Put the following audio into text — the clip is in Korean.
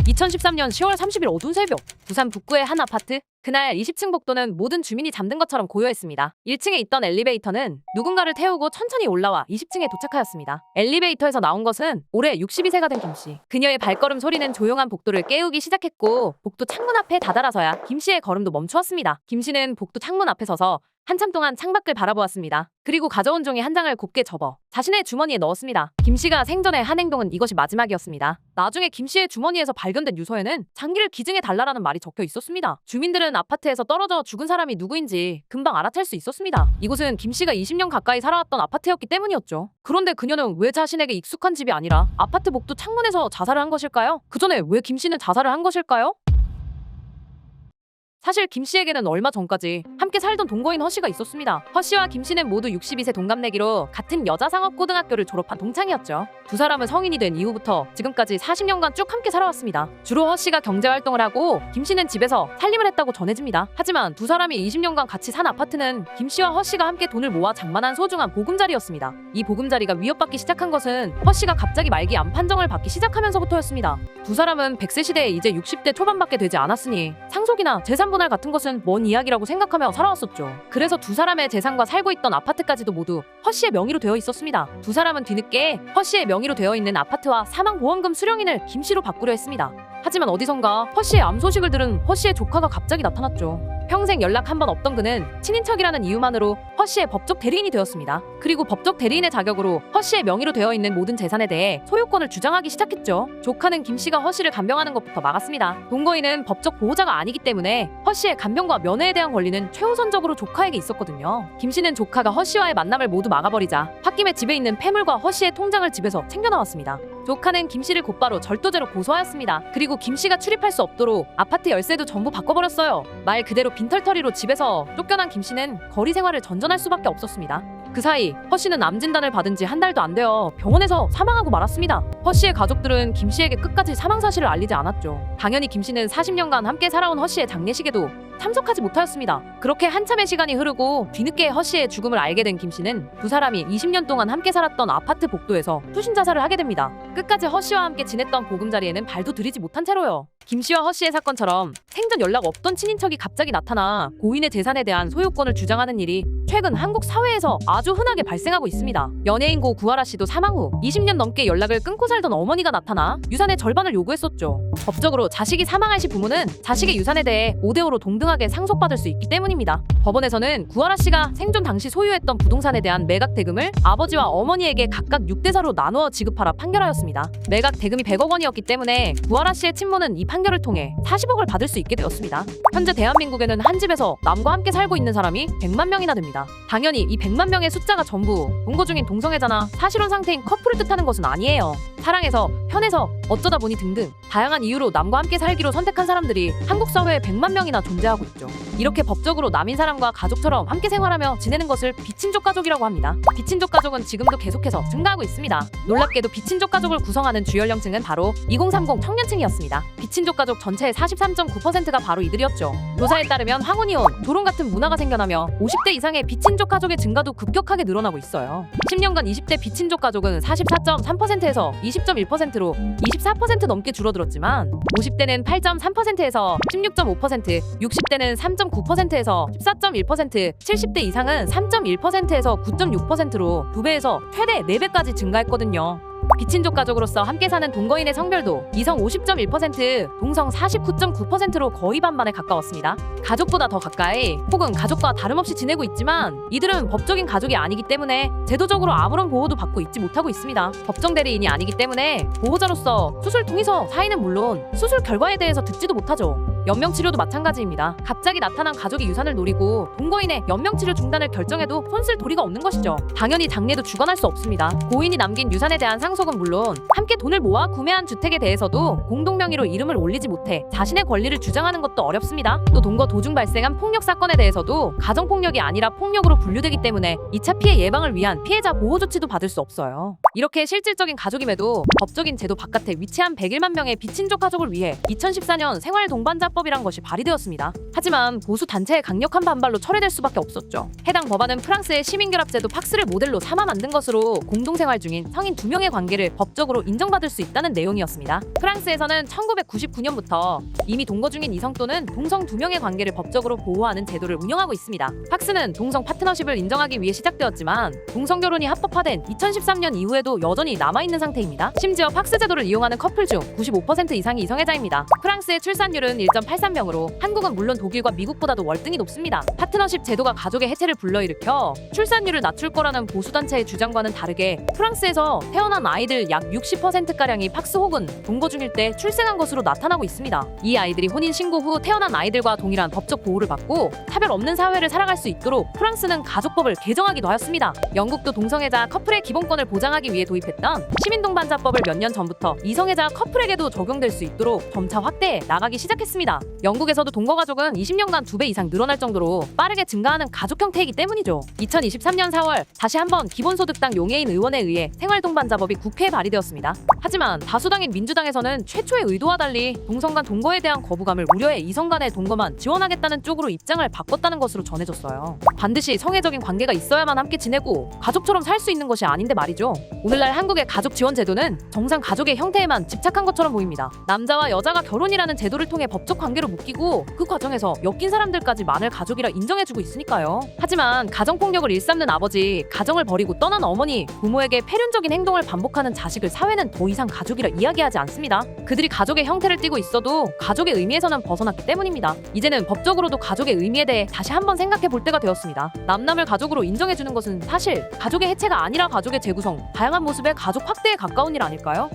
2013년 10월 30일 어두운 새벽, 부산 북구의 한 아파트. 그날 20층 복도는 모든 주민이 잠든 것처럼 고요했습니다. 1층에 있던 엘리베이터는 누군가를 태우고 천천히 올라와 20층에 도착하였습니다. 엘리베이터에서 나온 것은 올해 62세가 된 김씨. 그녀의 발걸음 소리는 조용한 복도를 깨우기 시작했고, 복도 창문 앞에 다다라서야 김씨의 걸음도 멈추었습니다. 김씨는 복도 창문 앞에 서서 한참 동안 창밖을 바라보았습니다. 그리고 가져온 종이 한 장을 곱게 접어 자신의 주머니에 넣었습니다. 김씨가 생전에 한 행동은 이것이 마지막이었습니다. 나중에 김씨의 주머니에서 발견된 유서에는 장기를 기증해 달라라는 말이 적혀 있었습니다. 주민들은 아파트에서 떨어져 죽은 사람이 누구인지 금방 알아챌 수 있었습니다. 이곳은 김씨가 20년 가까이 살아왔던 아파트였기 때문이었죠. 그런데 그녀는 왜 자신에게 익숙한 집이 아니라 아파트 복도 창문에서 자살을 한 것일까요? 그 전에 왜 김씨는 자살을 한 것일까요? 사실 김씨에게는 얼마 전까지 함께 살던 동거인 허씨가 있었습니다. 허씨와 김씨는 모두 62세 동갑내기로 같은 여자상업고등학교를 졸업한 동창이었죠. 두 사람은 성인이 된 이후부터 지금까지 40년간 쭉 함께 살아왔습니다. 주로 허씨가 경제활동을 하고 김씨는 집에서 살림을 했다고 전해집니다. 하지만 두 사람이 20년간 같이 산 아파트는 김씨와 허씨가 함께 돈을 모아 장만한 소중한 보금자리였습니다. 이 보금자리가 위협받기 시작한 것은 허씨가 갑자기 말기 암 판정을 받기 시작하면서부터였습니다. 두 사람은 100세 시대에 이제 60대 초반밖에 되지 않았으니 상속이나 재산 분할 같은 것은 먼 이야기라고 생각하며 살아왔었죠. 그래서 두 사람의 재산과 살고 있던 아파트까지도 모두 허씨의 명의로 되어 있었습니다. 두 사람은 뒤늦게 허씨의 명의로 되어 있는 아파트와 사망보험금 수령인을 김씨로 바꾸려 했습니다. 하지만 어디선가 허씨의 암 소식을 들은 허씨의 조카가 갑자기 나타났죠. 평생 연락 한 번 없던 그는 친인척이라는 이유만으로 허씨의 법적 대리인이 되었습니다. 그리고 법적 대리인의 자격으로 허씨의 명의로 되어 있는 모든 재산에 대해 소유권을 주장하기 시작했죠. 조카는 김씨가 허씨를 간병하는 것부터 막았습니다. 동거인은 법적 보호자가 아니기 때문에 허씨의 간병과 면회에 대한 권리는 최우선적으로 조카에게 있었거든요. 김씨는 조카가 허씨와의 만남을 모두 막아버리자 홧김에 집에 있는 폐물과 허씨의 통장을 집에서 챙겨나왔습니다. 조카는 김씨를 곧바로 절도죄로 고소하였습니다. 그리고 김씨가 출입할 수 없도록 아파트 열쇠도 전부 바꿔버렸어요. 말 그대로 빈털터리로 집에서 쫓겨난 김씨는 거리 생활을 전전할 수밖에 없었습니다. 그 사이 허씨는 암 진단을 받은 지 한 달도 안 되어 병원에서 사망하고 말았습니다. 허씨의 가족들은 김씨에게 끝까지 사망 사실을 알리지 않았죠. 당연히 김씨는 40년간 함께 살아온 허씨의 장례식에도 참석하지 못하였습니다. 그렇게 한참의 시간이 흐르고 뒤늦게 허씨의 죽음을 알게 된 김씨는 두 사람이 20년 동안 함께 살았던 아파트 복도에서 투신 자살을 하게 됩니다. 끝까지 허씨와 함께 지냈던 보금자리에는 발도 들이지 못한 채로요. 김씨와 허씨의 사건처럼 생전 연락 없던 친인척이 갑자기 나타나 고인의 재산에 대한 소유권을 주장하는 일이 최근 한국 사회에서 아주 흔하게 발생하고 있습니다. 연예인 고 구하라 씨도 사망 후 20년 넘게 연락을 끊고 살던 어머니가 나타나 유산의 절반을 요구했었죠. 법적으로 자식이 사망할 시 부모는 자식의 유산에 대해 5대5로 동등하게 상속받을 수 있기 때문입니다. 법원에서는 구하라 씨가 생존 당시 소유했던 부동산에 대한 매각 대금을 아버지와 어머니에게 각각 6대4로 나누어 지급하라 판결하였습니다. 매각 대금이 100억 원이었기 때문에 구하라 씨의 친모는 이 판결을 통해 40억을 받을 수 있게 되었습니다. 현재 대한민국에는 한 집에서 남과 함께 살고 있는 사람이 100만 명이나 됩니다. 당연히 이 100만 명의 숫자가 전부 동거 중인 동성애자나 사실혼 상태인 커플을 뜻하는 것은 아니에요. 사랑해서, 편해서, 어쩌다 보니 등등 다양한 이유로 남과 함께 살기로 선택한 사람들이 한국 사회에 100만 명이나 존재하고 있죠. 이렇게 법적으로 남인 사람과 가족처럼 함께 생활하며 지내는 것을 비친족 가족이라고 합니다. 비친족 가족은 지금도 계속해서 증가하고 있습니다. 놀랍게도 비친족 가족을 구성하는 주요 연령층은 바로 2030 청년층이었습니다. 비친족 가족 전체의 43.9%가 바로 이들이었죠. 조사에 따르면 황혼이혼, 결혼 같은 문화가 생겨나며 50대 이상의 비친족 가족의 증가도 급격하게 늘어나고 있어요. 10년간 20대 비친족 가족은 44.3%에서 20.1%로 24% 넘게 줄어들었지만 50대는 8.3%에서 16.5%, 60대는 3.9%에서 14.1%, 70대 이상은 3.1%에서 9.6%로 2배에서 최대 4배까지 증가했거든요. 비친족 가족으로서 함께 사는 동거인의 성별도 이성 50.1%, 동성 49.9%로 거의 반반에 가까웠습니다. 가족보다 더 가까이 혹은 가족과 다름없이 지내고 있지만 이들은 법적인 가족이 아니기 때문에 제도적으로 아무런 보호도 받고 있지 못하고 있습니다. 법정 대리인이 아니기 때문에 보호자로서 수술 통해서 사인은 물론 수술 결과에 대해서 듣지도 못하죠. 연명치료도 마찬가지입니다. 갑자기 나타난 가족이 유산을 노리고 동거인의 연명치료 중단을 결정해도 손쓸 도리가 없는 것이죠. 당연히 장례도 주관할 수 없습니다. 고인이 남긴 유산에 대한 상속은 물론 함께 돈을 모아 구매한 주택에 대해서도 공동명의로 이름을 올리지 못해 자신의 권리를 주장하는 것도 어렵습니다. 또 동거 도중 발생한 폭력 사건에 대해서도 가정폭력이 아니라 폭력으로 분류되기 때문에 2차 피해 예방을 위한 피해자 보호 조치도 받을 수 없어요. 이렇게 실질적인 가족임에도 법적인 제도 바깥에 위치한 101만 명의 비친족 가족을 위해 2014년 생활동반자법 동반자법이란 것이 발의되었습니다. 하지만 보수 단체의 강력한 반발로 철회될 수밖에 없었죠. 해당 법안은 프랑스의 시민결합제도 팍스를 모델로 삼아 만든 것으로 공동생활 중인 성인 2명의 관계를 법적으로 인정받을 수 있다는 내용이었습니다. 프랑스에서는 1999년부터 이미 동거 중인 이성 또는 동성 2명의 관계를 법적으로 보호하는 제도를 운영하고 있습니다. 팍스는 동성 파트너십을 인정하기 위해 시작되었지만 동성 결혼이 합법화된 2013년 이후에도 여전히 남아있는 상태입니다. 심지어 팍스 제도를 이용하는 커플 중 95% 이상이 이성애자입니다. 프랑스의 출산율은 1.83명으로 한국은 물론 독일과 미국보다도 월등히 높습니다. 파트너십 제도가 가족의 해체를 불러일으켜 출산율을 낮출 거라는 보수단체의 주장과는 다르게 프랑스에서 태어난 아이들 약 60%가량이 팍스 혹은 동거 중일 때 출생한 것으로 나타나고 있습니다. 이 아이들이 혼인 신고 후 태어난 아이들과 동일한 법적 보호를 받고 차별 없는 사회를 살아갈 수 있도록 프랑스는 가족법을 개정하기도 하였습니다. 영국도 동성애자 커플의 기본권을 보장하기 위해 도입했던 시민동반자법을 몇 년 전부터 이성애자 커플에게도 적용될 수 있도록 점차 확대해 나가기 시작했습니다. 영국에서도 동거가족은 20년간 2배 이상 늘어날 정도로 빠르게 증가하는 가족 형태이기 때문이죠. 2023년 4월 다시 한번 기본소득당 용해인 의원에 의해 생활동반자법이 국회에 발의되었습니다. 하지만 다수당인 민주당에서는 최초의 의도와 달리 동성 간 동거에 대한 거부감을 우려해 이성 간의 동거만 지원하겠다는 쪽으로 입장을 바꿨다는 것으로 전해졌어요. 반드시 성애적인 관계가 있어야만 함께 지내고 가족처럼 살 수 있는 것이 아닌데 말이죠. 오늘날 한국의 가족 지원 제도는 정상 가족의 형태에만 집착한 것처럼 보입니다. 남자와 여자가 결혼이라는 제도를 통해 법적 관계로 묶이고 그 과정에서 엮인 사람들까지 만을 가족이라 인정해주고 있으니까요. 하지만 가정폭력을 일삼는 아버지, 가정을 버리고 떠난 어머니, 부모에게 폐륜적인 행동을 반복하는 자식을 사회는 더 이상 가족이라 이야기하지 않습니다. 그들이 가족의 형태를 띠고 있어도 가족의 의미에서는 벗어났기 때문입니다. 이제는 법적으로도 가족의 의미에 대해 다시 한번 생각해 볼 때가 되었습니다. 남남을 가족으로 인정해주는 것은 사실 가족의 해체가 아니라 가족의 재구성, 다양한 모습의 가족 확대에 가까운 일 아닐까요?